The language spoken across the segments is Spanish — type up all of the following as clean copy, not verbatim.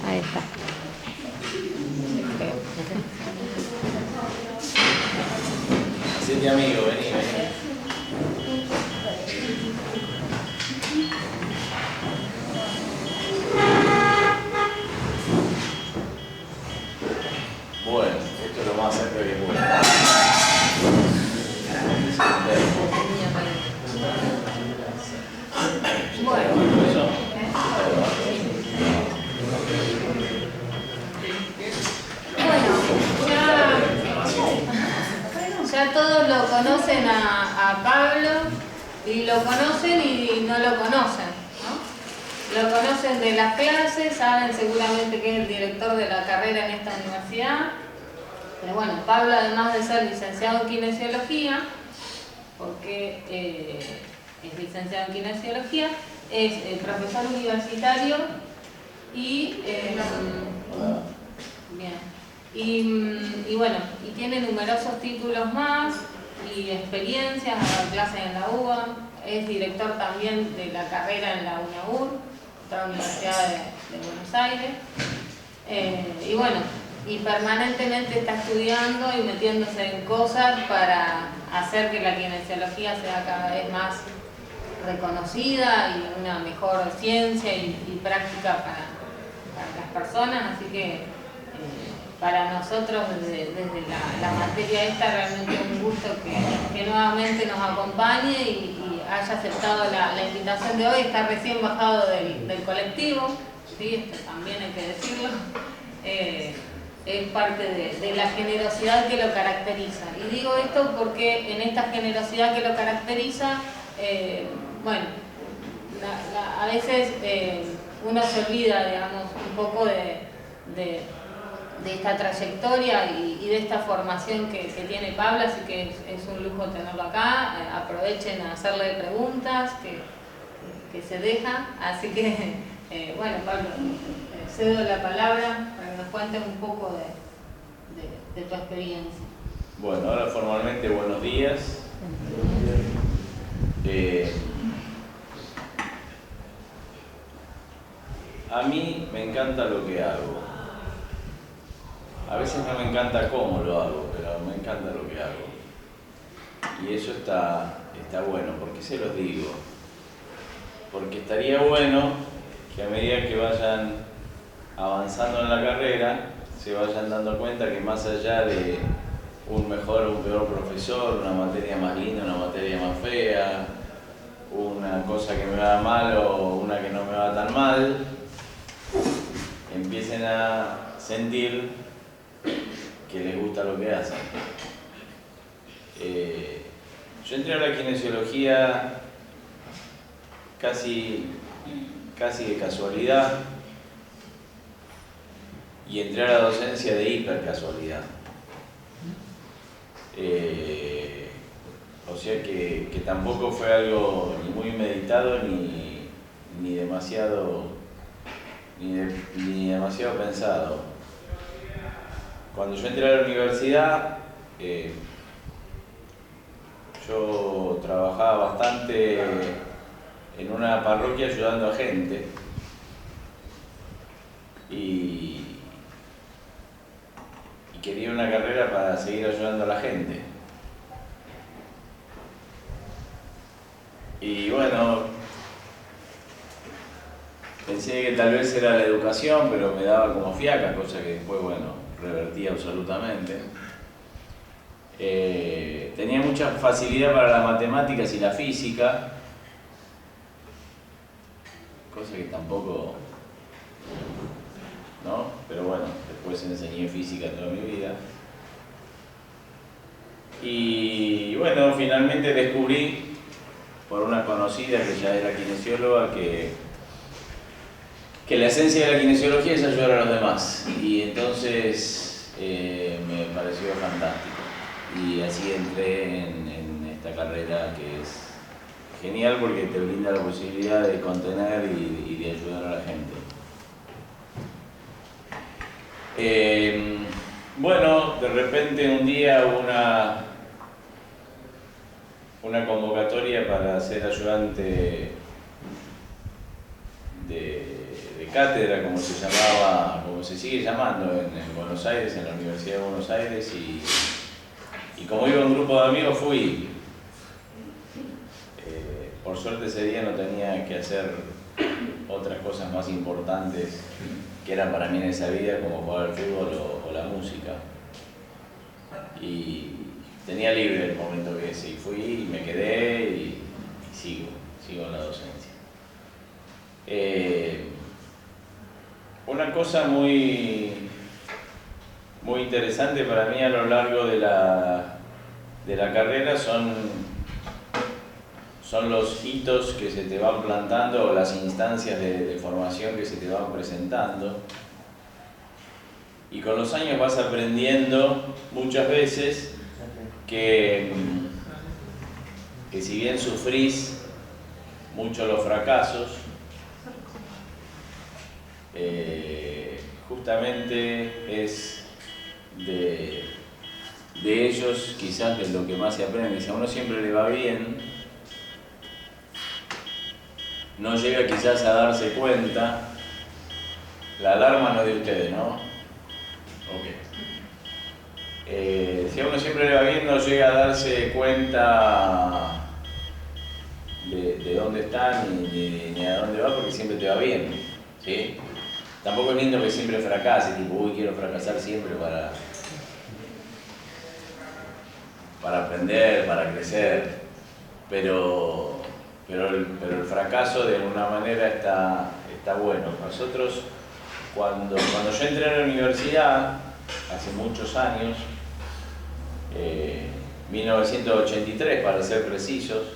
Ahí está. Hacete amigo, vení, vení. Bueno, esto es lo más cerca que puedo. Ya todos lo conocen a Pablo, y lo conocen y no lo conocen, ¿no? Lo conocen de las clases, saben seguramente que es el director de la carrera en esta universidad. Pero bueno, Pablo, además de ser licenciado en Kinesiología, porque es licenciado en Kinesiología, es profesor universitario y bien. Y bueno, y tiene numerosos títulos más y experiencias, ha dado clases en la UBA, es director también de la carrera en la UNAUR, otra universidad de Buenos Aires. Y bueno, y permanentemente está estudiando y metiéndose en cosas para hacer que la kinesiología sea cada vez más reconocida y una mejor ciencia y práctica para las personas, así que para nosotros desde la materia esta realmente es un gusto que nuevamente nos acompañe y haya aceptado la invitación de hoy. Está recién bajado del colectivo, ¿sí? Esto también hay que decirlo. Es parte de la generosidad que lo caracteriza. Y digo esto porque en esta generosidad que lo caracteriza, bueno, a veces uno se olvida, digamos, un poco de esta trayectoria y de esta formación que tiene Pablo, así que es un lujo tenerlo acá. Aprovechen a hacerle preguntas que se deja, así que bueno, Pablo, cedo la palabra para que nos cuentes un poco de tu experiencia. Bueno, ahora formalmente buenos días. A mí me encanta lo que hago. A veces no me encanta cómo lo hago, pero me encanta lo que hago. Y eso está bueno. ¿Por qué se los digo? Porque estaría bueno que a medida que vayan avanzando en la carrera, se vayan dando cuenta que más allá de un mejor o un peor profesor, una materia más linda, una materia más fea, una cosa que me va mal o una que no me va tan mal, empiecen a sentir que les gusta lo que hacen. Yo entré a la kinesiología casi de casualidad y entré a la docencia de hipercasualidad. O sea que tampoco fue algo ni muy meditado ni demasiado pensado. Cuando yo entré a la universidad, yo trabajaba bastante en una parroquia ayudando a gente y quería una carrera para seguir ayudando a la gente. Y bueno, pensé que tal vez era la educación, pero me daba como fiaca, cosa que después, bueno, revertí absolutamente. Tenía mucha facilidad para las matemáticas y la física, cosa que tampoco, ¿no? Pero bueno, después enseñé física toda mi vida. Y bueno, finalmente descubrí, por una conocida que ya era kinesióloga, que la esencia de la kinesiología es ayudar a los demás. Y entonces me pareció fantástico. Y así entré en esta carrera que es genial porque te brinda la posibilidad de contener y de ayudar a la gente. Bueno, de repente un día una convocatoria para ser ayudante de cátedra, como se llamaba, como se sigue llamando en Buenos Aires, en la Universidad de Buenos Aires, y como iba un grupo de amigos fui. Por suerte ese día no tenía que hacer otras cosas más importantes que eran para mí en esa vida, como jugar al fútbol o la música. Y tenía libre el momento que sí, fui y me quedé y sigo en la docencia. Una cosa muy interesante para mí a lo largo de la carrera son los hitos que se te van plantando o las instancias de formación que se te van presentando. Y con los años vas aprendiendo muchas veces que si bien sufrís mucho los fracasos, justamente es de ellos quizás de lo que más se aprende. Si a uno siempre le va bien, no llega quizás a darse cuenta. La alarma no es de ustedes, ¿no? Ok. Si a uno siempre le va bien, no llega a darse cuenta de dónde está ni a dónde va, porque siempre te va bien, ¿sí? Tampoco es lindo que siempre fracase, tipo, uy, quiero fracasar siempre para aprender, para crecer, pero el fracaso de alguna manera está bueno. Nosotros, cuando yo entré a la universidad, hace muchos años, 1983 para ser precisos,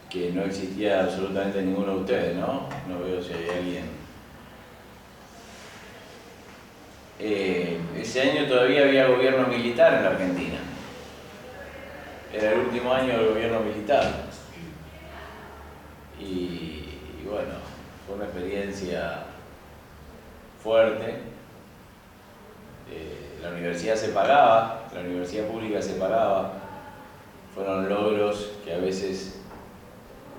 que no existía absolutamente ninguno de ustedes, ¿no? No veo si hay alguien. Ese año todavía había gobierno militar en la Argentina. Era el último año del gobierno militar. Y bueno, fue una experiencia fuerte. La universidad se pagaba, la universidad pública se pagaba. Fueron logros que a veces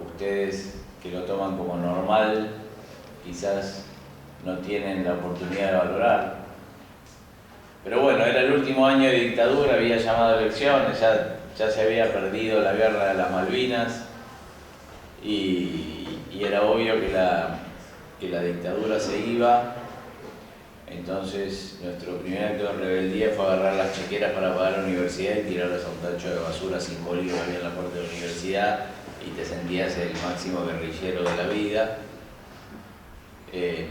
ustedes, que lo toman como normal, quizás no tienen la oportunidad de valorar. Pero bueno, era el último año de dictadura, había llamado a elecciones, ya se había perdido la guerra de las Malvinas y era obvio que la dictadura se iba. Entonces nuestro primer acto de rebeldía fue agarrar las chequeras para pagar la universidad y tirarlas a un tacho de basura simbólico que había en la puerta de la universidad, y te sentías el máximo guerrillero de la vida. En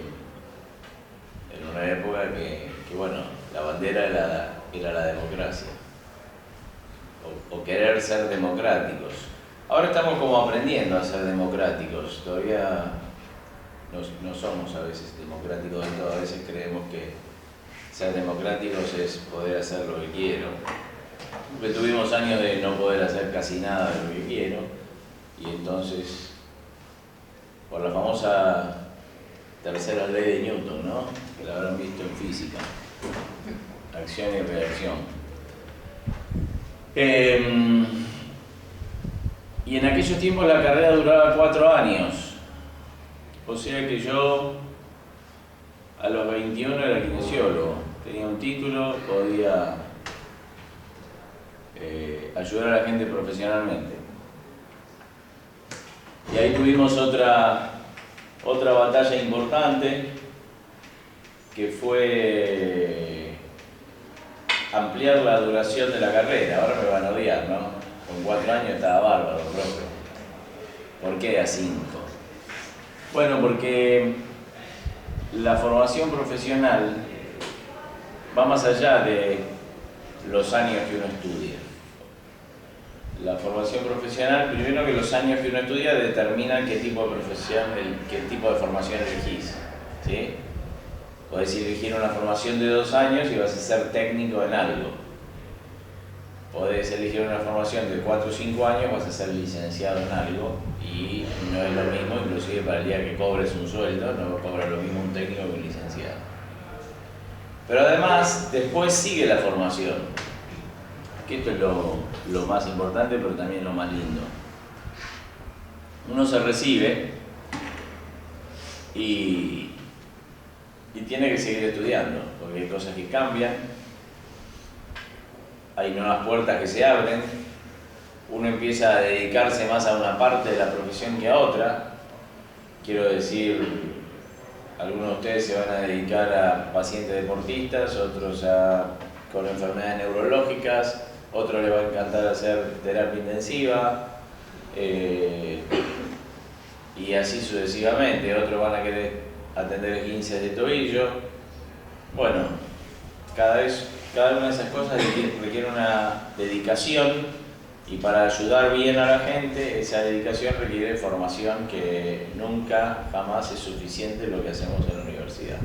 una época que bueno, la bandera era la democracia, o querer ser democráticos. Ahora estamos como aprendiendo a ser democráticos, todavía no somos a veces democráticos del todo. A veces creemos que ser democráticos es poder hacer lo que quiero, porque tuvimos años de no poder hacer casi nada de lo que quiero, y entonces, por la famosa tercera ley de Newton, ¿no? Que la habrán visto en física, acción y reacción. Y en aquellos tiempos la carrera duraba 4 años, o sea que yo a los 21 era kinesiólogo, tenía un título, podía ayudar a la gente profesionalmente. Y ahí tuvimos otra batalla importante, que fue ampliar la duración de la carrera. Ahora me van a odiar, ¿no? Con 4 años estaba bárbaro, profe. ¿Por qué a 5? Bueno, porque la formación profesional va más allá de los años que uno estudia. La formación profesional, primero que los años que uno estudia determinan qué tipo de profesión, qué tipo de formación elegís, ¿sí? Podés elegir una formación de 2 años y vas a ser técnico en algo. Podés elegir una formación de 4 o 5 años, vas a ser licenciado en algo, y no es lo mismo, inclusive para el día que cobres un sueldo, no cobra lo mismo un técnico que un licenciado. Pero además, después sigue la formación, que esto es lo más importante, pero también lo más lindo. Uno se recibe y tiene que seguir estudiando, porque hay cosas que cambian, hay nuevas puertas que se abren, uno empieza a dedicarse más a una parte de la profesión que a otra. Quiero decir, algunos de ustedes se van a dedicar a pacientes deportistas, otros con enfermedades neurológicas, otros les va a encantar hacer terapia intensiva, y así sucesivamente. Otros van a querer atender esguinces de tobillo. Bueno, cada una de esas cosas requiere una dedicación, y para ayudar bien a la gente, esa dedicación requiere formación, que nunca, jamás es suficiente lo que hacemos en la universidad.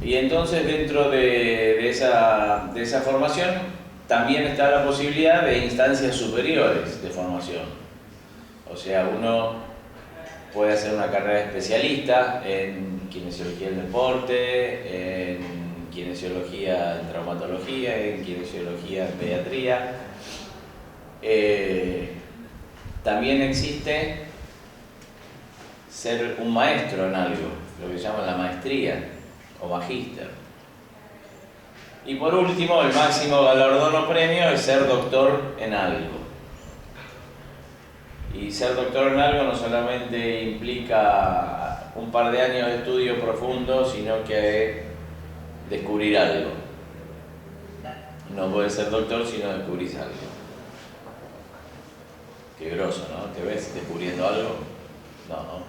Y entonces, dentro de esa formación, también está la posibilidad de instancias superiores de formación. O sea, uno puede hacer una carrera de especialista en kinesiología del deporte, en kinesiología en traumatología, en kinesiología en pediatría. También existe ser un maestro en algo, lo que llaman la maestría o magíster. Y por último, el máximo galardón o premio es ser doctor en algo. Y ser doctor en algo no solamente implica un par de años de estudio profundo, sino que descubrir algo. No puedes ser doctor si no descubrís algo. Qué groso, ¿no? ¿Te ves descubriendo algo? No.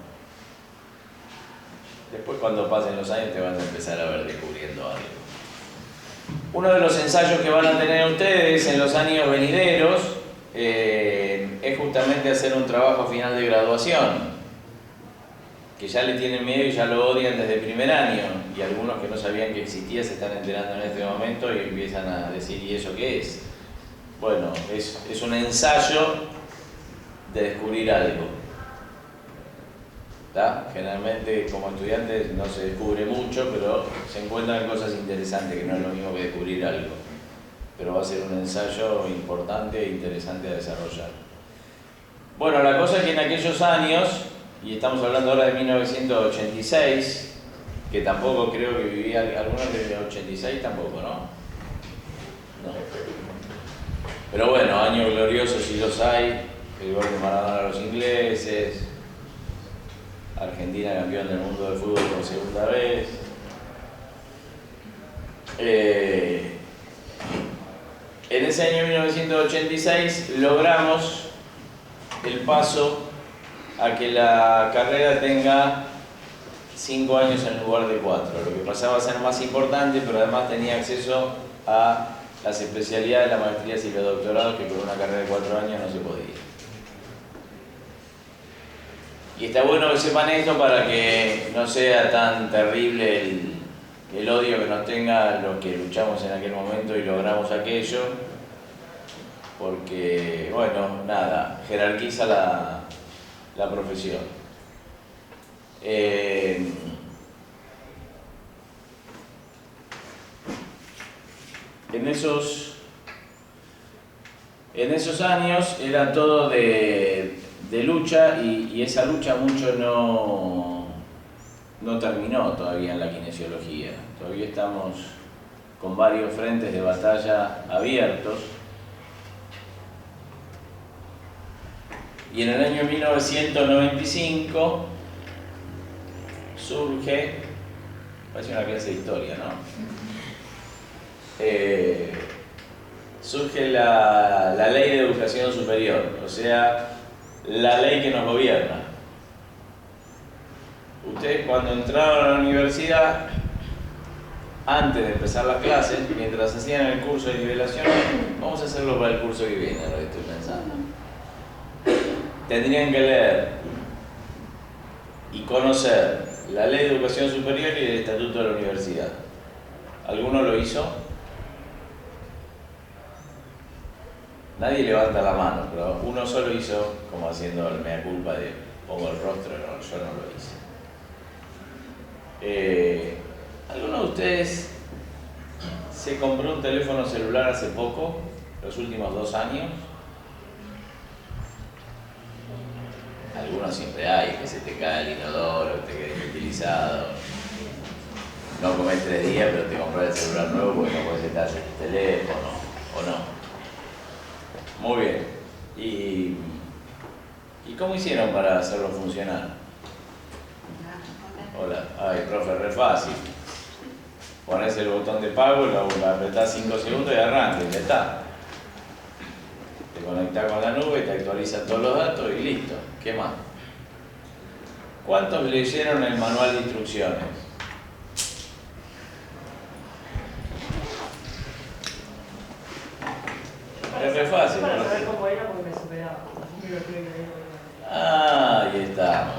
Después, cuando pasen los años, te van a empezar a ver descubriendo algo. Uno de los ensayos que van a tener ustedes en los años venideros es justamente hacer un trabajo final de graduación, que ya le tienen miedo y ya lo odian desde el primer año, y algunos que no sabían que existía se están enterando en este momento y empiezan a decir: ¿y eso qué es? Bueno, es un ensayo de descubrir algo. ¿Tá? Generalmente, como estudiantes, no se descubre mucho, pero se encuentran cosas interesantes, que no es lo mismo que descubrir algo. Pero va a ser un ensayo importante e interesante a desarrollar. Bueno, la cosa es que en aquellos años, y estamos hablando ahora de 1986, que tampoco creo que vivía, algunos de 86 tampoco, ¿no? No. Pero bueno, años gloriosos sí los hay, el gol de Maradona a los ingleses, Argentina campeón del mundo de fútbol por segunda vez. En ese año 1986 logramos el paso a que la carrera tenga 5 años en lugar de 4, lo que pasaba a ser más importante, pero además tenía acceso a las especialidades, las maestrías y los doctorados, que con una carrera de 4 años no se podía. Y está bueno que sepan esto para que no sea tan terrible el odio que nos tenga los que luchamos en aquel momento y logramos aquello, porque, bueno, nada, jerarquiza la profesión. En esos años era todo de lucha, y esa lucha mucho no terminó todavía en la kinesiología. Todavía estamos con varios frentes de batalla abiertos. Y en el año 1995 surge, parece una clase de historia, ¿no? Surge la Ley de Educación Superior, o sea, la ley que nos gobierna. Ustedes, cuando entraron a la universidad, antes de empezar las clases, mientras hacían el curso de nivelación, vamos a hacerlo para el curso que viene, lo que estoy pensando. Tendrían que leer y conocer la Ley de Educación Superior y el Estatuto de la Universidad. ¿Alguno lo hizo? Nadie levanta la mano, pero uno solo hizo, como haciendo el mea culpa de pongo el rostro, no, yo no lo hice. ¿Alguno de ustedes se compró un teléfono celular hace poco, los últimos 2 años? Algunos siempre hay, que se te cae el inodoro, te queda inutilizado. No comes 3 días, pero te compras el celular nuevo porque no puedes estar sin el teléfono, ¿o no? Muy bien. ¿Y cómo hicieron para hacerlo funcionar? Hola. Ay, profe, re fácil. Pones el botón de pago, lo apretás 5 segundos y arranca, y ya está. Te conectás con la nube, te actualiza todos los datos y listo. ¿Qué más? ¿Cuántos leyeron el manual de instrucciones? Es re fácil. Para saber cómo era porque me superaba. Ahí estamos.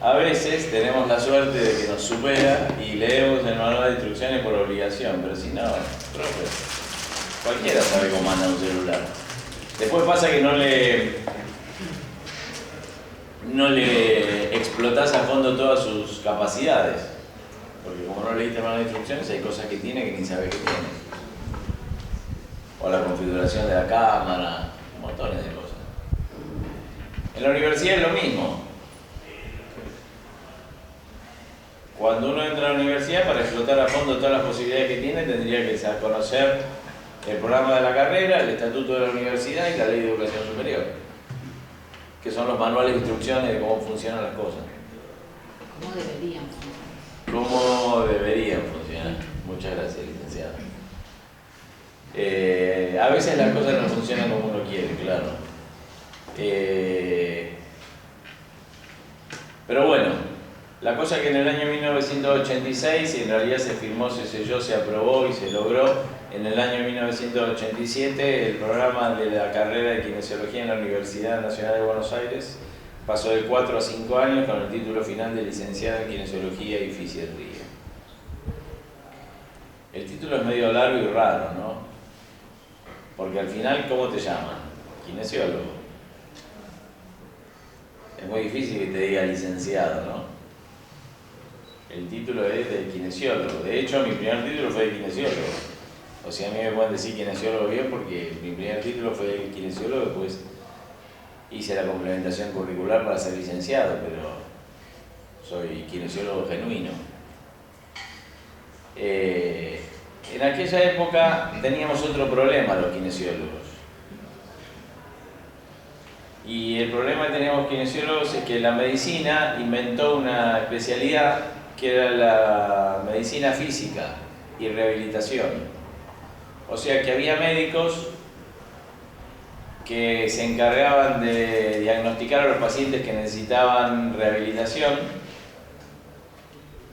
A veces tenemos la suerte de que nos supera y leemos el manual de instrucciones por obligación, pero si no, profe, cualquiera sabe cómo anda un celular. Después pasa que no le explotás a fondo todas sus capacidades, porque como no leíste el manual de instrucciones hay cosas que tiene que ni sabes que tiene. O la configuración de la cámara, montones de cosas. En la universidad es lo mismo. Cuando uno entra a la universidad, para explotar a fondo todas las posibilidades que tiene, tendría que conocer el programa de la carrera, el estatuto de la universidad y la ley de educación superior, que son los manuales de instrucciones de cómo funcionan las cosas. ¿Cómo deberían funcionar? ¿Cómo deberían funcionar? Muchas gracias, licenciado. A veces las cosas no funcionan como uno quiere, claro. Pero bueno. La cosa es que en el año 1986, y en realidad se firmó, se selló, se aprobó y se logró, en el año 1987 el programa de la carrera de Kinesiología en la Universidad Nacional de Buenos Aires pasó de 4 a 5 años con el título final de licenciada en Kinesiología y Fisiatría. El título es medio largo y raro, ¿no? Porque al final, ¿cómo te llaman? Kinesiólogo. Es muy difícil que te diga licenciado, ¿no? El título es de kinesiólogo. De hecho, mi primer título fue de kinesiólogo. O sea, a mí me pueden decir kinesiólogo bien porque mi primer título fue de kinesiólogo, después hice la complementación curricular para ser licenciado, pero soy kinesiólogo genuino. En aquella época teníamos otro problema los kinesiólogos. Y el problema que teníamos kinesiólogos es que la medicina inventó una especialidad que era la medicina física y rehabilitación. O sea que había médicos que se encargaban de diagnosticar a los pacientes que necesitaban rehabilitación,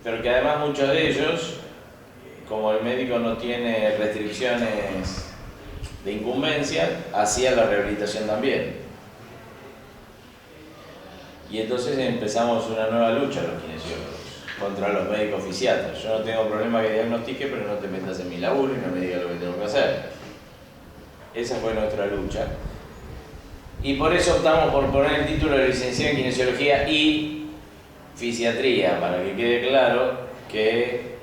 pero que además muchos de ellos, como el médico no tiene restricciones de incumbencia, hacían la rehabilitación también. Y entonces empezamos una nueva lucha los kinesiólogos contra los médicos fisiatras. Yo no tengo problema que diagnostique, pero no te metas en mi laburo y no me digas lo que tengo que hacer. Esa fue nuestra lucha. Y por eso optamos por poner el título de licenciado en Kinesiología y Fisiatría, para que quede claro que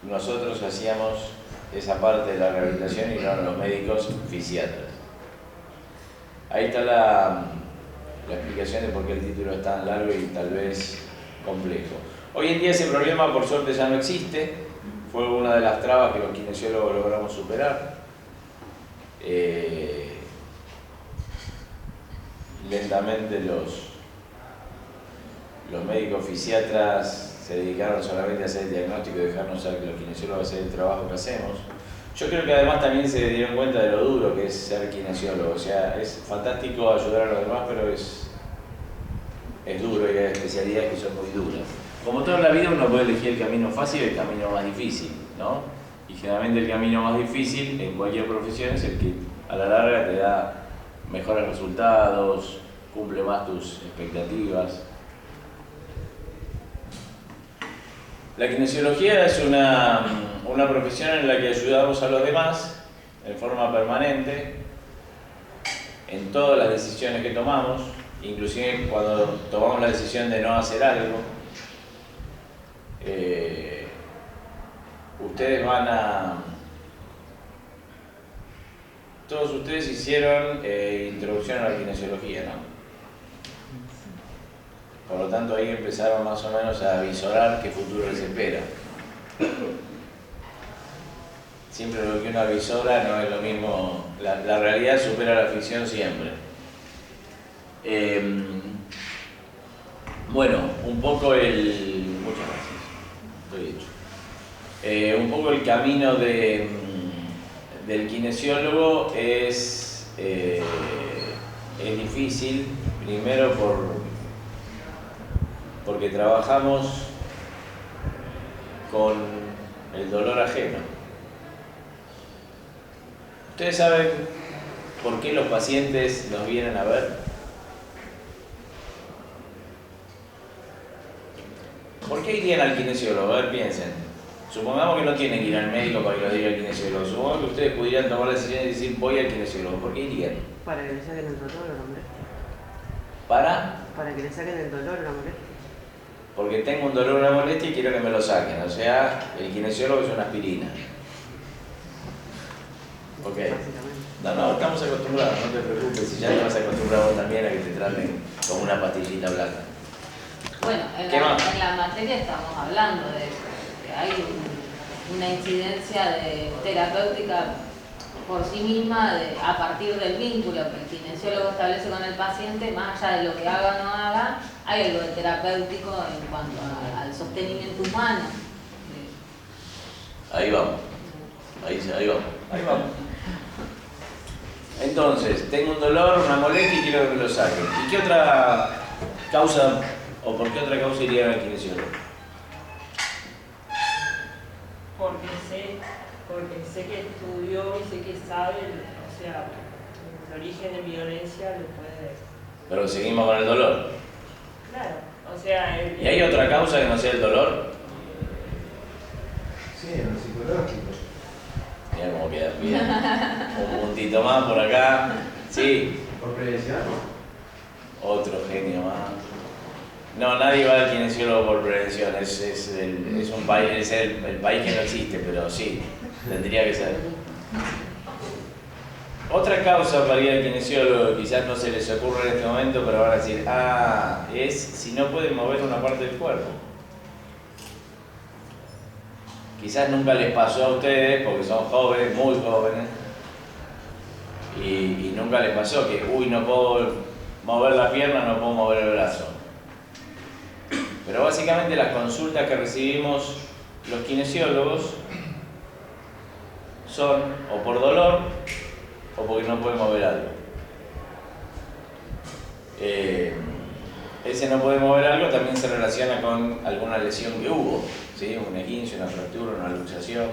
nosotros hacíamos esa parte de la rehabilitación y no los médicos fisiatras. Ahí está la explicación de por qué el título es tan largo y tal vez complejo. Hoy en día ese problema por suerte ya no existe, fue una de las trabas que los kinesiólogos logramos superar. Lentamente los médicos fisiatras se dedicaron solamente a hacer el diagnóstico y dejarnos a los kinesiólogos hacer el trabajo que hacemos. Yo creo que además también se dieron cuenta de lo duro que es ser kinesiólogo. O sea, es fantástico ayudar a los demás, pero es duro y hay especialidades que son muy duras. Como toda la vida uno puede elegir el camino fácil y el camino más difícil, ¿no? Y generalmente el camino más difícil en cualquier profesión es el que a la larga te da mejores resultados, cumple más tus expectativas. La kinesiología es una profesión en la que ayudamos a los demás en forma permanente en todas las decisiones que tomamos, inclusive cuando tomamos la decisión de no hacer algo. Todos ustedes hicieron introducción a la kinesiología, ¿no? Por lo tanto, ahí empezaron más o menos a visorar qué futuro les espera. Siempre lo que uno avisora no es lo mismo, la realidad supera la ficción siempre. Bueno, un poco muchas gracias, estoy hecho. Un poco el camino del kinesiólogo es difícil, primero porque trabajamos con el dolor ajeno. ¿Ustedes saben por qué los pacientes nos vienen a ver? ¿Por qué irían al kinesiólogo? A ver, piensen. Supongamos que no tienen que ir al médico para que los diga el kinesiólogo. Supongamos que ustedes pudieran tomar la decisión de decir voy al kinesiólogo. ¿Por qué irían? Para que le saquen el dolor o la molestia. Para Que le saquen el dolor o la molestia. porque tengo un dolor o una molestia y quiero que me lo saquen. O sea, el kinesiólogo es una aspirina. Ok. Básicamente. No, estamos acostumbrados, no te preocupes. Si ya te vas acostumbrado también a que te traten como una pastillita blanca. Bueno, ¿Qué más? en la materia estamos hablando de eso, que hay una incidencia terapéutica por sí misma a partir del vínculo que el kinesiólogo establece con el paciente, más allá de lo que haga o no haga, hay algo de terapéutico en cuanto al sostenimiento humano. Ahí vamos. Ahí vamos. Entonces, tengo un dolor, una molestia y quiero que me lo saquen. ¿Y qué otra causa, o por qué otra causa iría al kinesiólogo? Porque sé que estudió y sé que sabe, o sea, el origen de violencia lo puede... Pero seguimos con el dolor. Claro, o sea... ¿Y hay otra causa que no sea el dolor? Sí, en lo psicológico. Mira cómo queda bien. Un puntito más por acá. Sí. ¿Por prevención? Otro genio más. No, nadie va al kinesiólogo por prevención. Es un país, es el país que no existe, pero sí, tendría que ser. Otra causa para ir al kinesiólogo, quizás no se les ocurra en este momento, pero van a decir, es si no pueden mover una parte del cuerpo. Quizás nunca les pasó a ustedes, porque son jóvenes, muy jóvenes, y nunca les pasó que, no puedo mover la pierna, no puedo mover el brazo. Pero básicamente las consultas que recibimos los kinesiólogos son o por dolor o porque no pueden mover algo. Ese no puede mover algo también se relaciona con alguna lesión que hubo, ¿sí? Un esguince, una fractura, una luxación.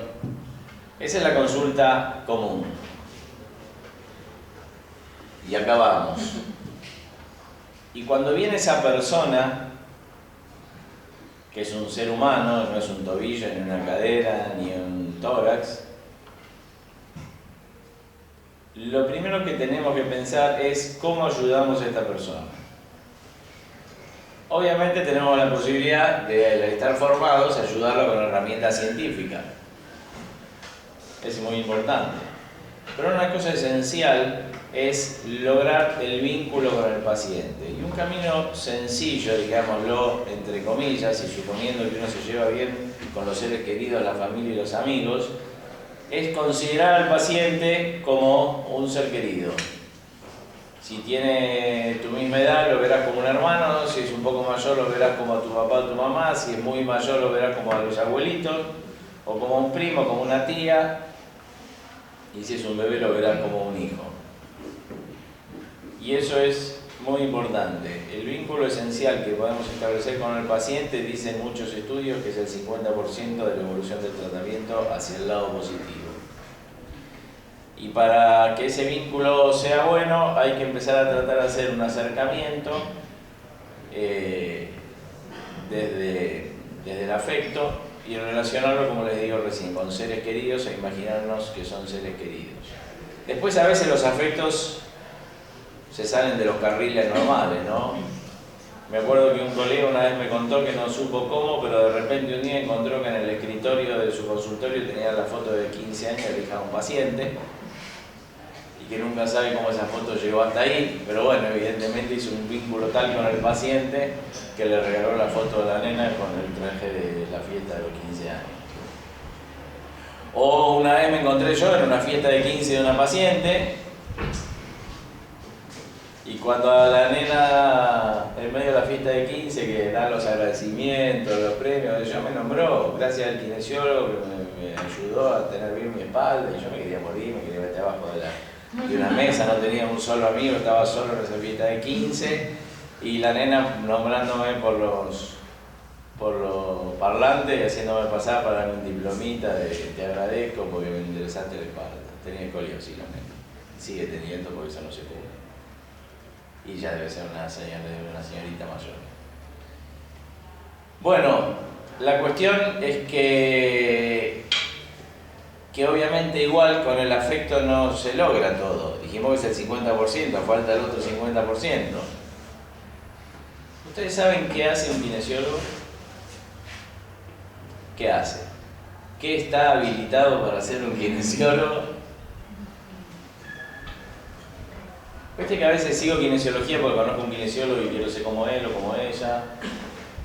Esa es la consulta común. Y acá vamos. Y cuando viene esa persona, que es un ser humano, no es un tobillo, ni una cadera, ni un tórax, lo primero que tenemos que pensar es cómo ayudamos a esta persona. Obviamente tenemos la posibilidad de, al estar formados, ayudarlo con herramientas científicas. Es muy importante. Pero una cosa esencial es lograr el vínculo con el paciente. Y un camino sencillo, digámoslo, entre comillas, y suponiendo que uno se lleva bien con los seres queridos, la familia y los amigos, es considerar al paciente como un ser querido. Si tiene tu misma edad, lo verás como un hermano. Si es un poco mayor, lo verás como a tu papá o tu mamá. Si es muy mayor, lo verás como a los abuelitos, o como un primo, como una tía. Y si es un bebé, lo verás como un hijo. Y eso es muy importante. El vínculo esencial que podemos establecer con el paciente, dicen muchos estudios, que es el 50% de la evolución del tratamiento hacia el lado positivo. Y para que ese vínculo sea bueno, hay que empezar a tratar de hacer un acercamiento desde el afecto y relacionarlo, como les digo recién, con seres queridos e imaginarnos que son seres queridos. Después a veces los afectos se salen de los carriles normales, ¿no? Me acuerdo que un colega una vez me contó que no supo cómo, pero de repente un día encontró que en el escritorio de su consultorio tenía la foto de 15 años de hija de un paciente. y que nunca sabe cómo esa foto llegó hasta ahí, pero bueno, evidentemente hizo un vínculo tal con el paciente que le regaló la foto de la nena con el traje de la fiesta de los 15 años. O una vez me encontré yo en una fiesta de 15 de una paciente, y cuando a la nena, en medio de la fiesta de 15, que da los agradecimientos, los premios, ella me nombró, gracias al kinesiólogo que me ayudó a tener bien mi espalda, y yo me quería morir, me quería meter abajo de una mesa, no tenía un solo amigo, estaba solo en esa fiesta de 15, y la nena nombrándome por los parlantes y haciéndome pasar para un diplomita de te agradezco porque me interesaste la espalda. Tenía escoliosis la nena, sigue teniendo porque eso no se cubre. Y ya debe ser una señorita mayor. Bueno, la cuestión es que obviamente igual con el afecto no se logra todo. Dijimos que es el 50%, falta el otro 50%. ¿Ustedes saben qué hace un kinesiólogo? ¿Qué hace? ¿Qué está habilitado para ser un kinesiólogo? Viste que a veces sigo kinesiología porque conozco un kinesiólogo y quiero ser como él o como ella,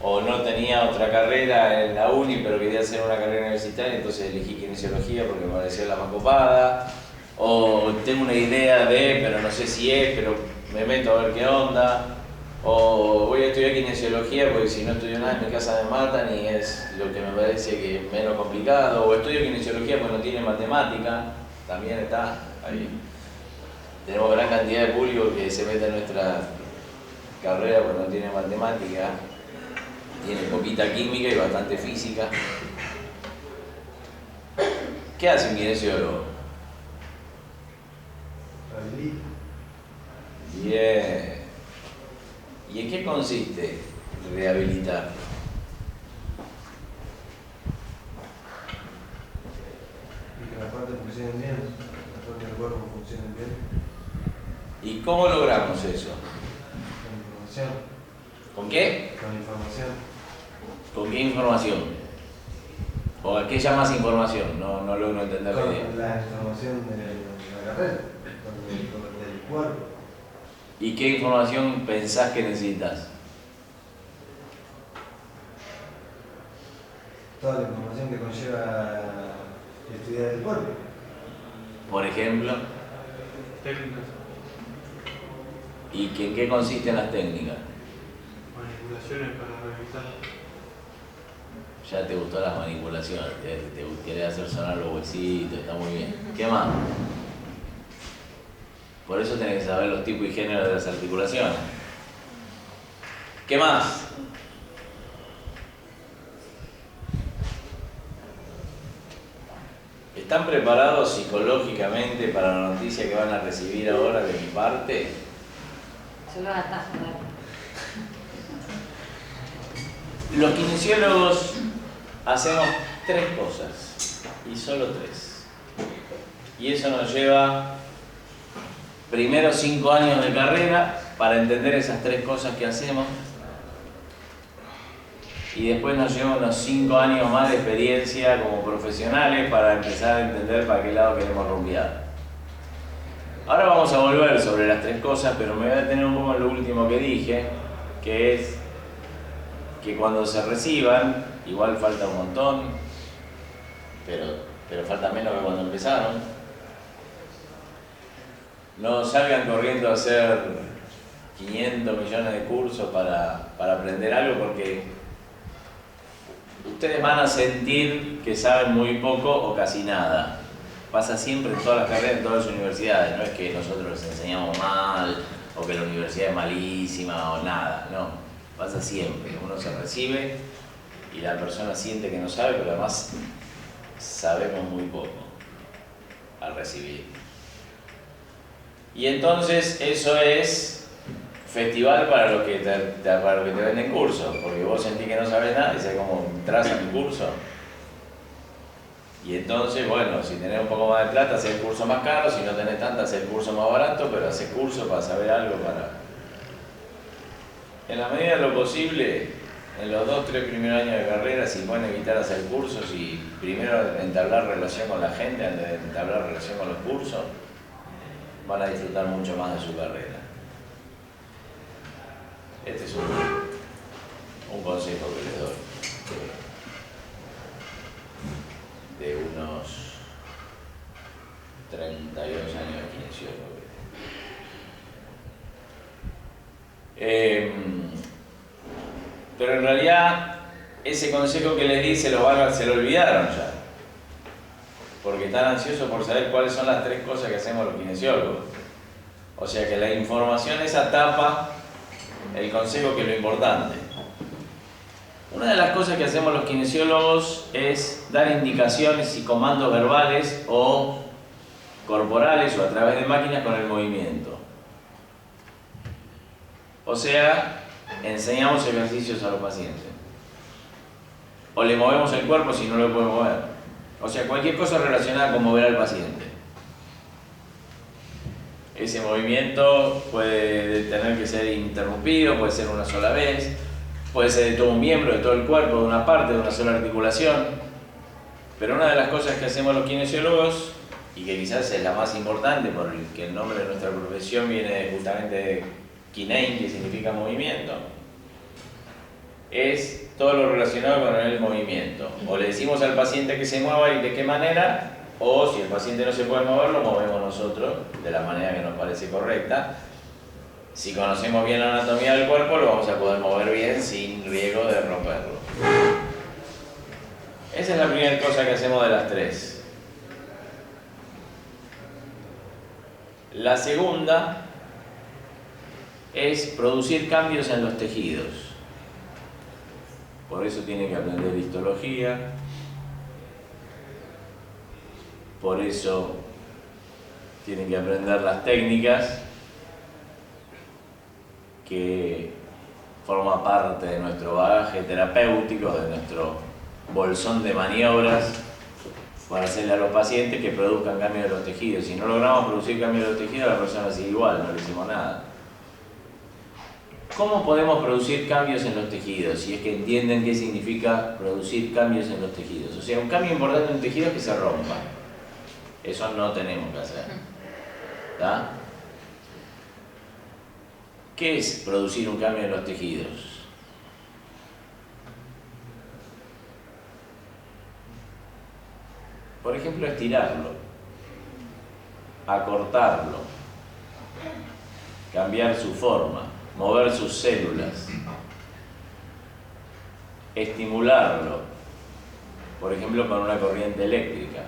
o no tenía otra carrera en la uni pero quería hacer una carrera universitaria, entonces elegí kinesiología porque me pareció la más copada, o tengo una idea de, pero no sé si es, pero me meto a ver qué onda, o voy a estudiar kinesiología porque si no estudio nada en mi casa me matan y es lo que me parece que es menos complicado, o estudio kinesiología porque no tiene matemática, también está ahí. Tenemos gran cantidad de público que se mete en nuestra carrera porque no tiene matemática, tiene poquita química y bastante física. ¿Qué hace un kinesiólogo? Bien. ¿Y en qué consiste rehabilitar? Y que las partes funcionen bien, las partes del cuerpo funcionen bien. ¿Y cómo logramos eso? Con información. ¿Con qué? Con información. ¿Con qué información? ¿O a qué llamas información? No logro entender la idea. Con la información de la carrera, con el cuerpo. ¿Y qué información pensás que necesitas? Toda la información que conlleva estudiar el cuerpo. Por ejemplo, Técnicas, ¿y en qué consisten las técnicas? manipulaciones para rehabilitar. Ya te gustó las manipulaciones, te querés hacer sonar los huesitos, está muy bien. ¿Qué más? Por eso tenés que saber los tipos y géneros de las articulaciones. ¿Qué más? ¿Están preparados psicológicamente para la noticia que van a recibir ahora de mi parte? Se lo atajo, Los kinesiólogos hacemos 3 cosas, y solo 3. Y eso nos lleva primero 5 años de carrera para entender esas 3 cosas que hacemos, y después nos lleva unos 5 años más de experiencia como profesionales para empezar a entender para qué lado queremos rumbear. Ahora vamos a volver sobre las 3 cosas, pero me voy a detener un poco en lo último que dije, que es que cuando se reciban, igual falta un montón, pero falta menos que cuando empezaron, no salgan corriendo a hacer 500 millones de cursos para aprender algo, porque ustedes van a sentir que saben muy poco o casi nada. Pasa siempre en todas las carreras, en todas las universidades. No es que nosotros les enseñamos mal o que la universidad es malísima o nada, no. Pasa siempre. Uno se recibe y la persona siente que no sabe, pero además sabemos muy poco al recibir. Y entonces eso es festival para los que te venden cursos, porque vos sentís que no sabes nada y sabés cómo entras a mi curso. Y entonces, bueno, si tenés un poco más de plata, haces el curso más caro, si no tenés tanta, haces el curso más barato, pero haces curso para saber algo, En la medida de lo posible, en los 2-3 primeros años de carrera, si pueden evitar hacer cursos y primero entablar relación con la gente antes de entablar relación con los cursos, van a disfrutar mucho más de su carrera. Este es un consejo que les doy. De unos 32 años de kinesiólogo. Pero en realidad ese consejo que les di se lo olvidaron ya, porque están ansiosos por saber cuáles son las 3 cosas que hacemos los kinesiólogos. O sea que la información esa tapa el consejo, que es lo importante. Una de las cosas que hacemos los kinesiólogos es dar indicaciones y comandos verbales o corporales o a través de máquinas con el movimiento. O sea, enseñamos ejercicios a los pacientes. O le movemos el cuerpo si no lo puede mover. O sea, cualquier cosa relacionada con mover al paciente. Ese movimiento puede tener que ser interrumpido, puede ser una sola vez, puede ser de todo un miembro, de todo el cuerpo, de una parte, de una sola articulación. Pero una de las cosas que hacemos los kinesiólogos, y que quizás es la más importante porque el nombre de nuestra profesión viene justamente de kinein, que significa movimiento, es todo lo relacionado con el movimiento. O le decimos al paciente que se mueva y de qué manera, o si el paciente no se puede mover, lo movemos nosotros de la manera que nos parece correcta. Si conocemos bien la anatomía del cuerpo, lo vamos a poder mover bien sin riesgo de romperlo. Esa es la primera cosa que hacemos de las 3. La segunda es producir cambios en los tejidos. Por eso tienen que aprender histología. Por eso tienen que aprender las técnicas que forma parte de nuestro bagaje terapéutico, de nuestro bolsón de maniobras para hacerle a los pacientes que produzcan cambios de los tejidos. Si no logramos producir cambios de los tejidos, la persona sigue igual, no le hicimos nada. ¿Cómo podemos producir cambios en los tejidos? Si es que entienden qué significa producir cambios en los tejidos. O sea, un cambio importante en un tejido es que se rompa. Eso no tenemos que hacer. ¿Está? ¿Qué es producir un cambio en los tejidos? Por ejemplo, estirarlo, acortarlo, cambiar su forma, mover sus células, estimularlo, por ejemplo, con una corriente eléctrica.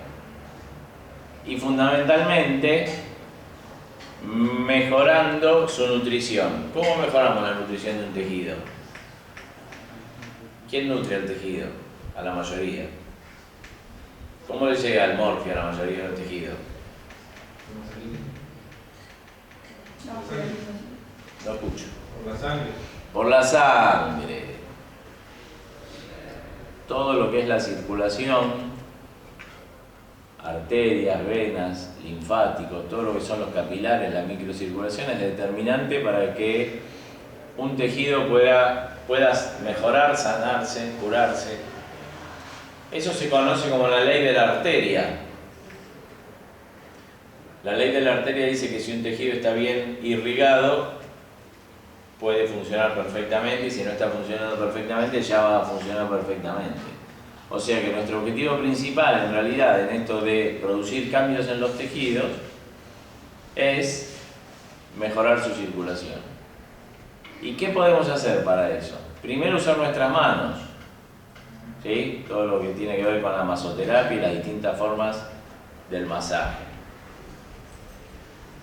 Y fundamentalmente, mejorando su nutrición. ¿Cómo mejoramos la nutrición de un tejido? ¿Quién nutre al tejido? A la mayoría. ¿Cómo le llega el morfio a la mayoría de los tejidos? No escucho. Por la sangre. Por la sangre. Todo lo que es la circulación, arterias, venas, linfáticos, todo lo que son los capilares, la microcirculación es determinante para que un tejido pueda mejorar, sanarse, curarse. Eso se conoce como la ley de la arteria. La ley de la arteria dice que si un tejido está bien irrigado, puede funcionar perfectamente, y si no está funcionando perfectamente, ya va a funcionar perfectamente. O sea que nuestro objetivo principal, en realidad, en esto de producir cambios en los tejidos, es mejorar su circulación. ¿Y qué podemos hacer para eso? Primero, usar nuestras manos. ¿Sí? Todo lo que tiene que ver con la masoterapia y las distintas formas del masaje.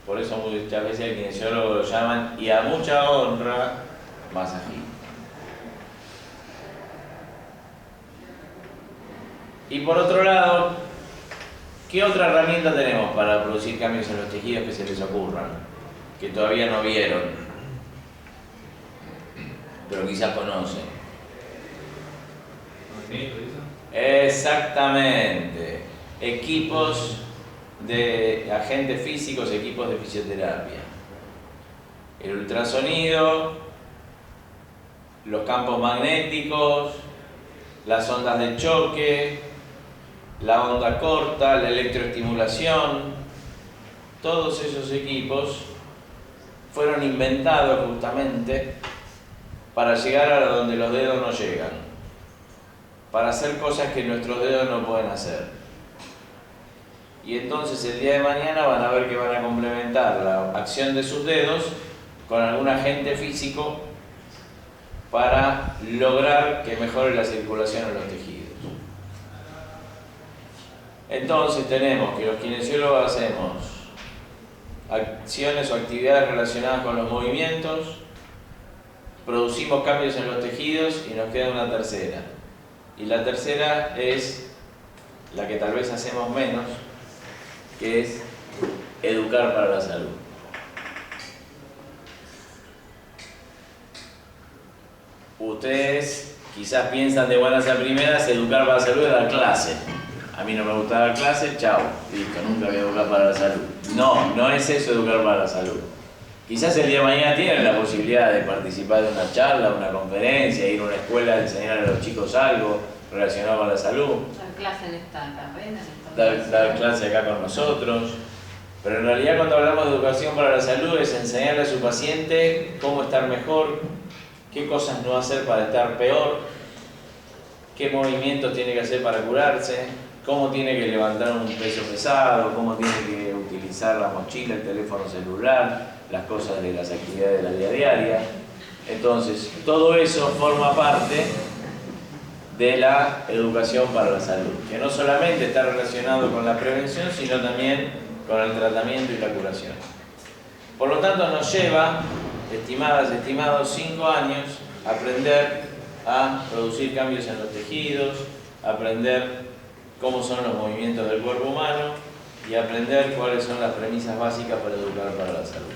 Por eso muchas veces el kinesiólogo lo llaman, y a mucha honra, masajista. Y por otro lado, ¿qué otra herramienta tenemos para producir cambios en los tejidos que se les ocurran? Que todavía no vieron, pero quizás conocen. Exactamente. Equipos de agentes físicos, equipos de fisioterapia. El ultrasonido, los campos magnéticos, las ondas de choque, la onda corta, la electroestimulación. todos esos equipos fueron inventados justamente para llegar a donde los dedos no llegan, para hacer cosas que nuestros dedos no pueden hacer. Y entonces el día de mañana van a ver que van a complementar la acción de sus dedos con algún agente físico para lograr que mejore la circulación en los tejidos. Entonces tenemos que los kinesiólogos hacemos acciones o actividades relacionadas con los movimientos, producimos cambios en los tejidos y nos queda una tercera. Y la tercera es la que tal vez hacemos menos, que es educar para la salud. Ustedes quizás piensan de buenas a primeras, educar para la salud es dar clase. A mí no me gusta dar clase, chao, listo, nunca voy a educar para la salud. No, no es eso educar para la salud. Quizás el día de mañana tienen la posibilidad de participar de una charla, una conferencia, ir a una escuela a enseñar a los chicos algo relacionado con la salud. Dar clase en esta carrera. Dar clase acá con nosotros. Pero en realidad cuando hablamos de educación para la salud es enseñarle a su paciente cómo estar mejor, qué cosas no hacer para estar peor, qué movimientos tiene que hacer para curarse, cómo tiene que levantar un peso pesado, cómo tiene que utilizar la mochila, el teléfono celular, las cosas de las actividades de la vida diaria. Entonces, todo eso forma parte de la educación para la salud, que no solamente está relacionado con la prevención, sino también con el tratamiento y la curación. Por lo tanto, nos lleva, estimadas, estimados, 5 años aprender a producir cambios en los tejidos, aprender cómo son los movimientos del cuerpo humano y aprender cuáles son las premisas básicas para educar para la salud.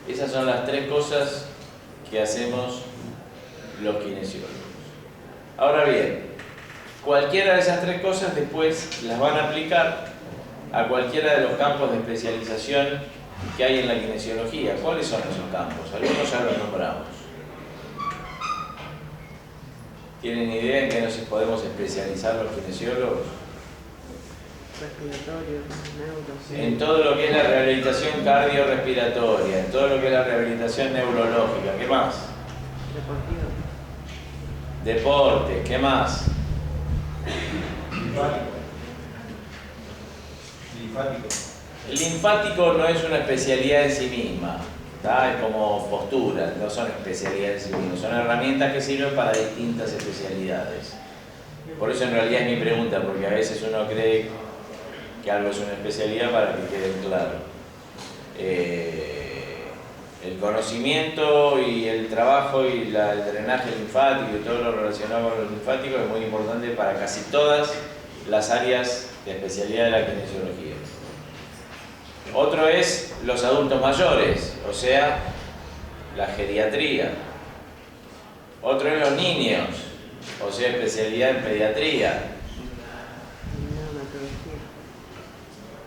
Esas son las 3 cosas que hacemos los kinesiólogos. Ahora bien, cualquiera de esas 3 cosas después las van a aplicar a cualquiera de los campos de especialización que hay en la kinesiología. ¿Cuáles son esos campos? Algunos ya los nombramos. ¿Tienen idea en qué nos podemos especializar los kinesiólogos? Respiratorio, neuro. En todo lo que es la rehabilitación cardiorrespiratoria, en todo lo que es la rehabilitación neurológica. ¿Qué más? Deportivo. Deporte. ¿Qué más? Linfático. El linfático no es una especialidad en sí misma, ¿tá? Es como postura, no son especialidades en sí mismas, son herramientas que sirven para distintas especialidades. Por eso en realidad es mi pregunta, porque a veces uno cree que algo es una especialidad para que quede claro. El conocimiento y el trabajo y el drenaje linfático y todo lo relacionado con los linfáticos es muy importante para casi todas las áreas de especialidad de la kinesiología. Otro es los adultos mayores, o sea, la geriatría. Otro es los niños, o sea, especialidad en pediatría.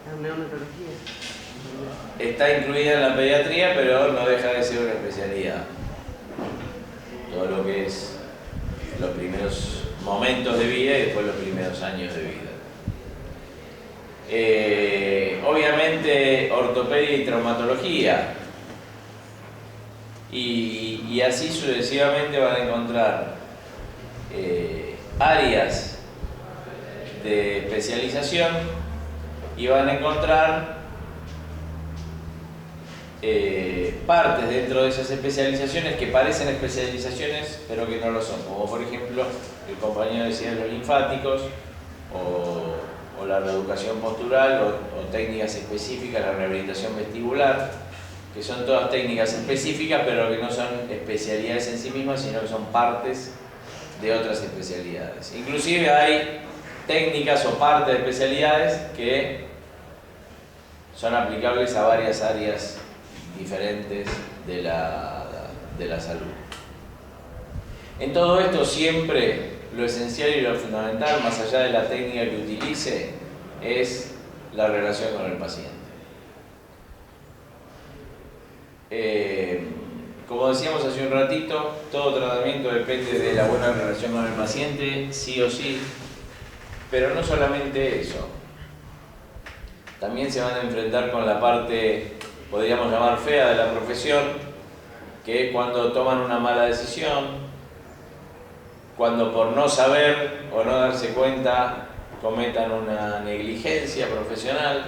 La neonatología. Está incluida en la pediatría, pero no deja de ser una especialidad. Todo lo que es los primeros momentos de vida y después los primeros años de vida. Obviamente ortopedia y traumatología, y así sucesivamente van a encontrar áreas de especialización y van a encontrar partes dentro de esas especializaciones que parecen especializaciones pero que no lo son, como por ejemplo el compañero decía de los linfáticos o la reeducación postural o técnicas específicas, la rehabilitación vestibular, que son todas técnicas específicas pero que no son especialidades en sí mismas, sino que son partes de otras especialidades. Inclusive hay técnicas o partes de especialidades que son aplicables a varias áreas diferentes de la salud. En todo esto siempre lo esencial y lo fundamental, más allá de la técnica que utilice, es la relación con el paciente. Como decíamos hace un ratito, todo tratamiento depende de la buena relación con el paciente, sí o sí, pero no solamente eso. también se van a enfrentar con la parte, podríamos llamar fea, de la profesión, que es cuando toman una mala decisión, cuando por no saber o no darse cuenta cometan una negligencia profesional,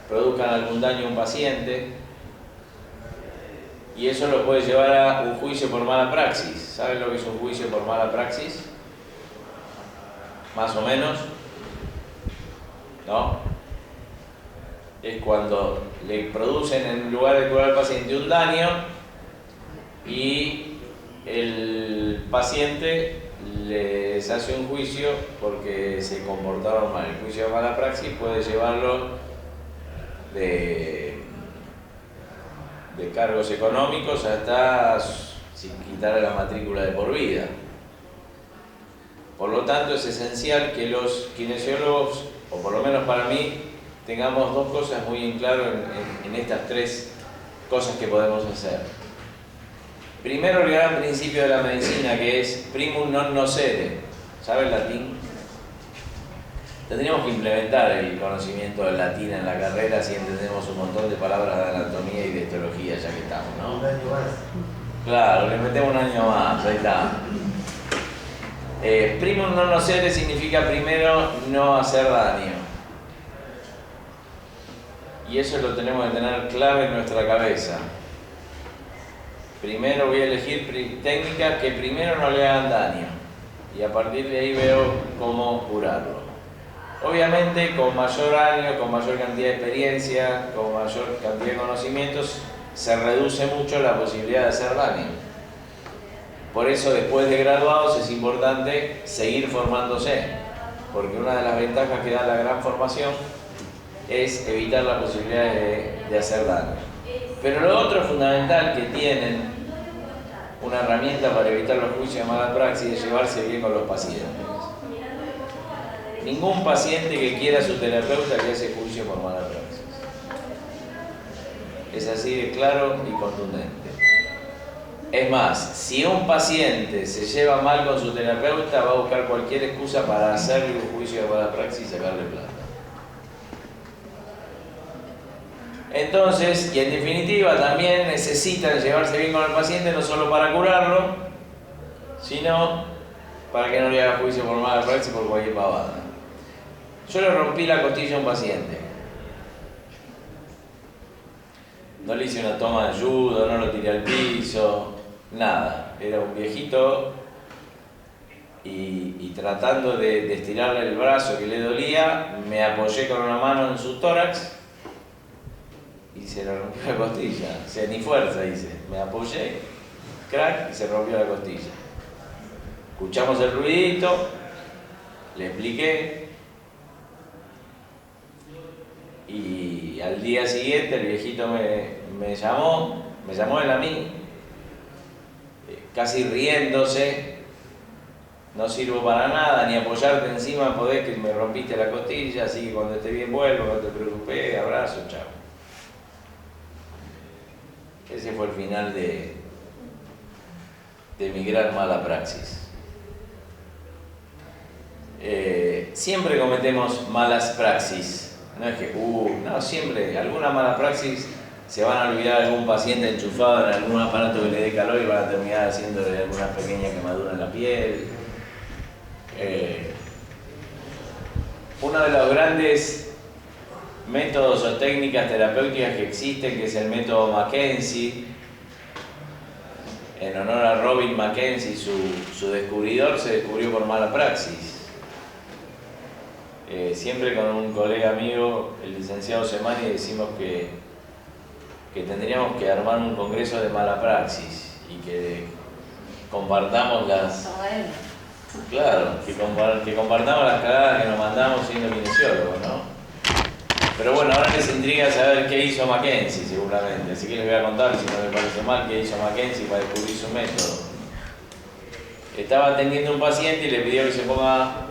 produzcan algún daño a un paciente, y eso lo puede llevar a un juicio por mala praxis. ¿Saben lo que es un juicio por mala praxis? Más o menos, ¿no? Es cuando le producen, en lugar de curar al paciente, un daño y el paciente les hace un juicio porque se comportaron mal. El juicio de mala praxis puede llevarlo de cargos económicos hasta sin quitarle la matrícula de por vida. Por lo tanto, es esencial que los kinesiólogos, o por lo menos para mí, tengamos dos cosas muy en claro en estas tres cosas que podemos hacer. Primero, el gran principio de la medicina, que es primum non nocere. ¿Sabe el latín? Tendríamos que implementar el conocimiento del latín en la carrera si entendemos un montón de palabras de anatomía y de histología, ya que estamos, ¿no? Un año más. Claro, le metemos un año más, ahí está. Primum non nocere significa primero no hacer daño. Y eso lo tenemos que tener clave en nuestra cabeza. Primero voy a elegir técnicas que primero no le hagan daño. Y a partir de ahí veo cómo curarlo. Obviamente, con mayor año, con mayor cantidad de experiencia, con mayor cantidad de conocimientos, se reduce mucho la posibilidad de hacer daño. Por eso, después de graduados, es importante seguir formándose, porque una de las ventajas que da la gran formación es evitar la posibilidad de hacer daño. Pero lo otro fundamental que tienen, una herramienta para evitar los juicios de mala praxis, es llevarse bien con los pacientes. Ningún paciente que quiera a su terapeuta le hace juicio por mala praxis. Es así de claro y contundente. Es más, si un paciente se lleva mal con su terapeuta, va a buscar cualquier excusa para hacerle un juicio de mala praxis y sacarle plata. Entonces, y en definitiva, también necesitan llevarse bien con el paciente no solo para curarlo, sino para que no le haga juicio por mala praxis por cualquier pavada. Yo le rompí la costilla a un paciente. No le hice una toma de judo, no lo tiré al piso, nada. Era un viejito y tratando de estirarle el brazo que le dolía, me apoyé con una mano en su tórax y se le rompió la costilla. O sea, ni fuerza hice. Me apoyé, crack, y se rompió la costilla. Escuchamos el ruidito, le expliqué. Y al día siguiente el viejito me llamó él a mí, casi riéndose: no sirvo para nada, ni apoyarte encima podés, que me rompiste la costilla, así que cuando esté bien vuelvo, no te preocupes, abrazo, chao. Ese fue el final de mi gran mala praxis. Siempre cometemos malas praxis. No es que, no, siempre, alguna mala praxis, se van a olvidar algún paciente enchufado en algún aparato que le dé calor y van a terminar haciéndole alguna pequeña quemadura en la piel. Uno de los grandes métodos o técnicas terapéuticas que existen, que es el método Mackenzie, en honor a Robin Mackenzie, su descubridor, se descubrió por mala praxis. Siempre con un colega amigo, el licenciado Semani, decimos que tendríamos que armar un congreso de mala praxis y que compartamos las... Claro, que compartamos las cagadas que nos mandamos siendo kinesiólogos, ¿no? Pero bueno, ahora les intriga saber qué hizo Mackenzie, seguramente. Así que les voy a contar, si no les parece mal, qué hizo Mackenzie para descubrir su método. Estaba atendiendo a un paciente y le pidió que se ponga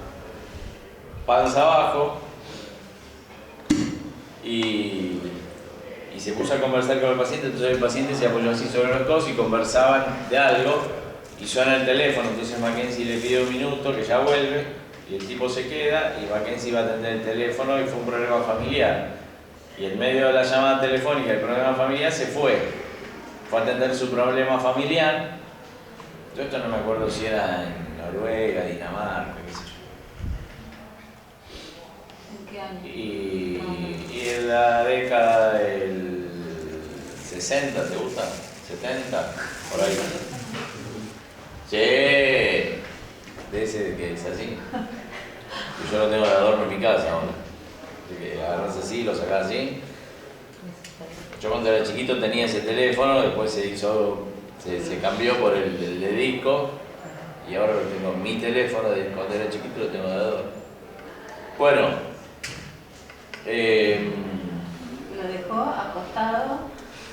panza abajo y se puso a conversar con el paciente. Entonces el paciente se apoyó así sobre los codos y conversaban de algo y suena el teléfono. Entonces Mackenzie le pide un minuto, que ya vuelve, Y el tipo se queda y Mackenzie va a atender el teléfono y fue un problema familiar. Y en medio de la llamada telefónica del problema familiar se fue. Fue a atender su problema familiar. Yo esto no me acuerdo si era en Noruega, Dinamarca, qué sé yo. ¿En qué año? Y en la década del 60, ¿te gusta? 70, por ahí. Sí, de ese que es así. Y yo lo tengo de adorno en mi casa ahora. Así que agarras así, lo sacás así. Yo cuando era chiquito tenía ese teléfono, después se cambió por el de disco y ahora lo tengo mi teléfono de cuando era chiquito, lo tengo de adorno. Bueno, Lo dejó acostado.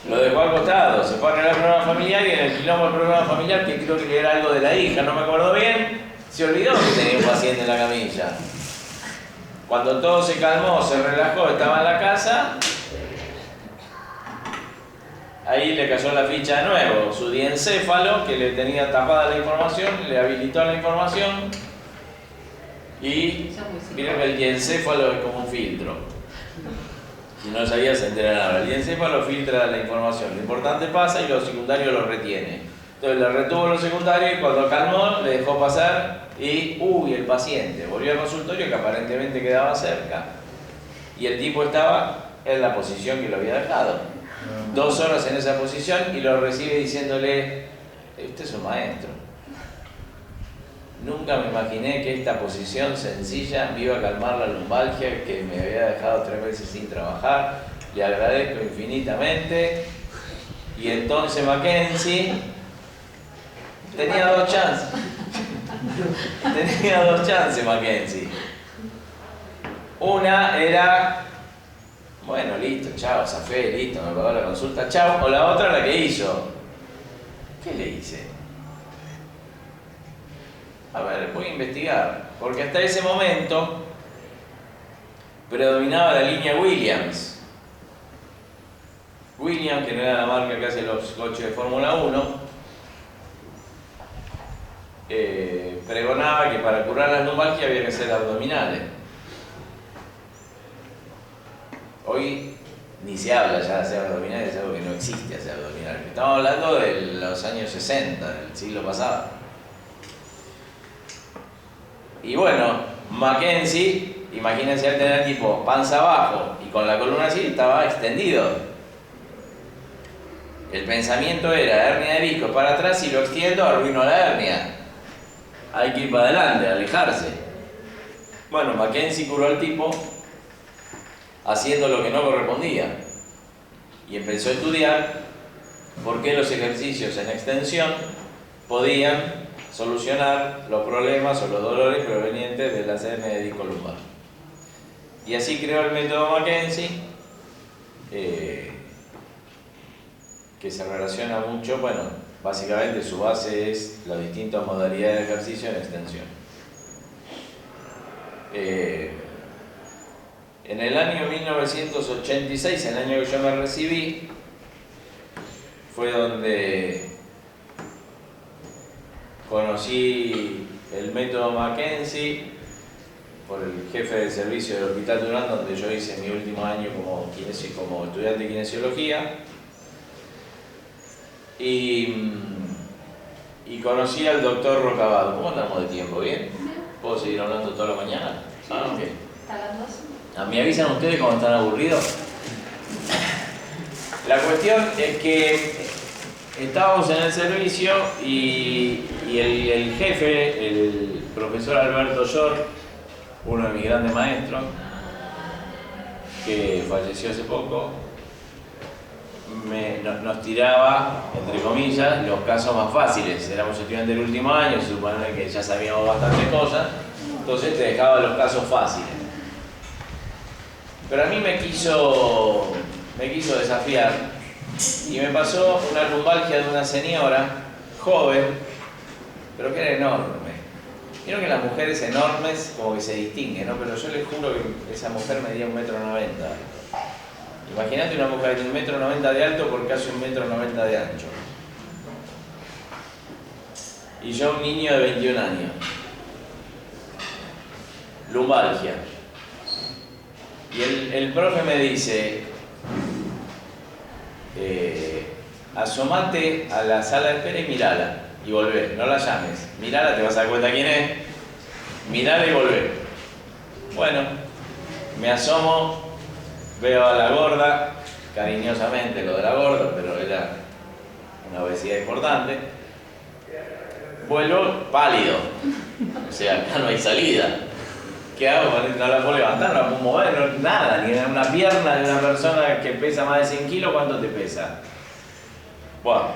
lo dejó acostado, se fue a arreglar el problema familiar y en el quilombo del problema familiar, que creo que era algo de la hija, no me acuerdo bien, se olvidó que tenía un paciente en la camilla. Cuando todo se calmó, se relajó, estaba en la casa, ahí le cayó la ficha de nuevo. Su diencéfalo, que le tenía tapada la información, le habilitó la información y miren que el diencéfalo es como un filtro. Si no sabía, se entera nada. El diencéfalo filtra la información. Lo importante pasa y lo secundario lo retiene. Entonces le retuvo lo secundario y cuando calmó le dejó pasar y el paciente volvió al consultorio que aparentemente quedaba cerca. Y el tipo estaba en la posición que lo había dejado. 2 horas en esa posición y lo recibe diciéndole: usted es un maestro. Nunca me imaginé que esta posición sencilla me iba a calmar la lumbalgia que me había dejado 3 meses sin trabajar. Le agradezco infinitamente. Y entonces Mackenzie tenía 2 chances. Tenía 2 chances Mackenzie. Una era: bueno, listo, chao, zafé, listo, me pagó la consulta, chao. O la otra, la que hizo. ¿Qué le hice? A ver, voy a investigar, porque hasta ese momento predominaba la línea Williams. Williams, que no era la marca que hace los coches de Fórmula 1, pregonaba que para curar las lumbalgias había que hacer abdominales. Hoy ni se habla ya de hacer abdominales, es algo que no existe hacer abdominales. Estamos hablando de los años 60, del siglo pasado. Y bueno, Mackenzie, imagínense al tener tipo panza abajo y con la columna así, estaba extendido. El pensamiento era: hernia de disco para atrás, si lo extiendo arruino la hernia. Hay que ir para adelante, alejarse. Bueno, Mackenzie curó al tipo haciendo lo que no correspondía. Y empezó a estudiar por qué los ejercicios en extensión podían solucionar los problemas o los dolores provenientes de la hernia de disco lumbar. Y así creó el método Mackenzie, que se relaciona mucho, bueno, básicamente su base es las distintas modalidades de ejercicio en extensión. En el año 1986, el año que yo me recibí, fue donde conocí el método Mackenzie por el jefe de servicio del Hospital Durán, donde yo hice mi último año como estudiante de kinesiología. Y conocí al doctor Rocabado. ¿Cómo andamos de tiempo? ¿Bien? ¿Puedo seguir hablando toda la mañana? Ah, ok. ¿Hasta las 12? ¿Me avisan ustedes cuando están aburridos? La cuestión es que estábamos en el servicio y el jefe, el profesor Alberto York, uno de mis grandes maestros, que falleció hace poco, nos tiraba, entre comillas, los casos más fáciles. Éramos estudiantes del último año, se supone que ya sabíamos bastantes cosas, entonces te dejaba los casos fáciles. Pero a mí me quiso desafiar y me pasó una lumbalgia de una señora joven, pero que era enorme. Vieron que las mujeres enormes como que se distinguen, ¿no? Pero yo les juro que esa mujer medía 1,90 m. Imagínate una mujer de 1,90 m de alto por casi 1,90 m de ancho. Y yo un niño de 21 años. lumbalgia. Y el profe me dice, asomate a la sala de espera y mirala. Y volvé, no la llames. Mirala, te vas a dar cuenta quién es. Mirala y volvé. Bueno, me asomo, veo a la gorda, cariñosamente lo de la gorda, pero era una obesidad importante. Vuelvo pálido. O sea, acá no hay salida. ¿Qué hago? No la puedo levantar, no la puedo mover, no, nada, ni una pierna de una persona que pesa más de 100 kilos, ¿cuánto te pesa? Bueno.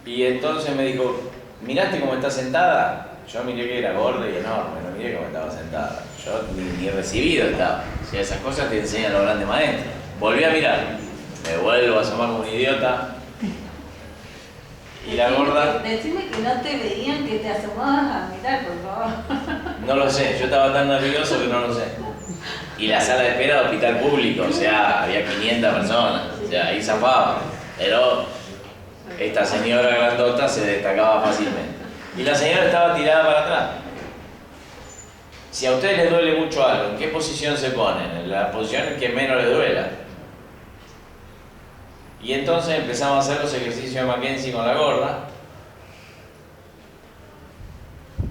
Y entonces me dijo, ¿miraste cómo está sentada? Yo miré que era gorda y enorme, no miré cómo estaba sentada. Yo ni recibido estaba. O sea, esas cosas te enseñan los grandes maestros. Volví a mirar, me vuelvo a asomar como un idiota. Y la gorda... Decime que no te veían que te asomabas a mirar, por favor. No lo sé, yo estaba tan nervioso que no lo sé. Y la sala de espera de hospital público, o sea, había 500 personas, o sea, ahí zafaba. Pero esta señora grandota se destacaba fácilmente. Y la señora estaba tirada para atrás. Si a ustedes les duele mucho algo, ¿en qué posición se ponen? En la posición en que menos les duela. Y entonces empezamos a hacer los ejercicios de Mackenzie con la gorda.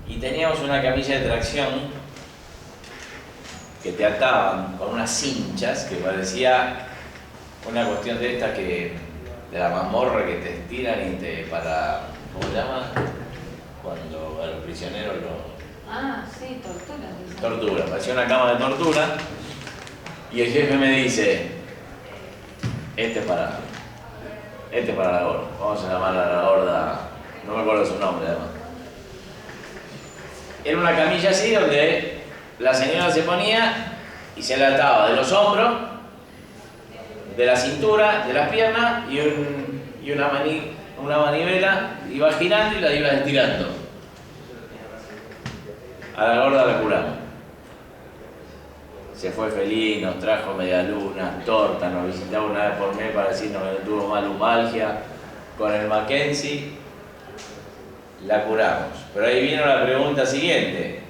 Y teníamos una camilla de tracción que te ataban con unas cinchas que parecía una cuestión de esta que de la mazmorra que te estiran y te para, ¿cómo se llama? Cuando a los prisioneros lo... Ah, sí, tortura. Tortura, parecía una cama de tortura. Y el jefe me dice, este es para la gorda, vamos a llamar a la gorda, no me acuerdo su nombre además. Era una camilla así donde la señora se ponía y se la ataba de los hombros, de la cintura, de las piernas y una manivela iba girando y la iba estirando. A la gorda la curamos. Se fue feliz, nos trajo medialunas, tortas, nos visitaba una vez por mes para decirnos que no tuvo más lumbalgia. Con el Mackenzie la curamos. Pero ahí vino la pregunta siguiente.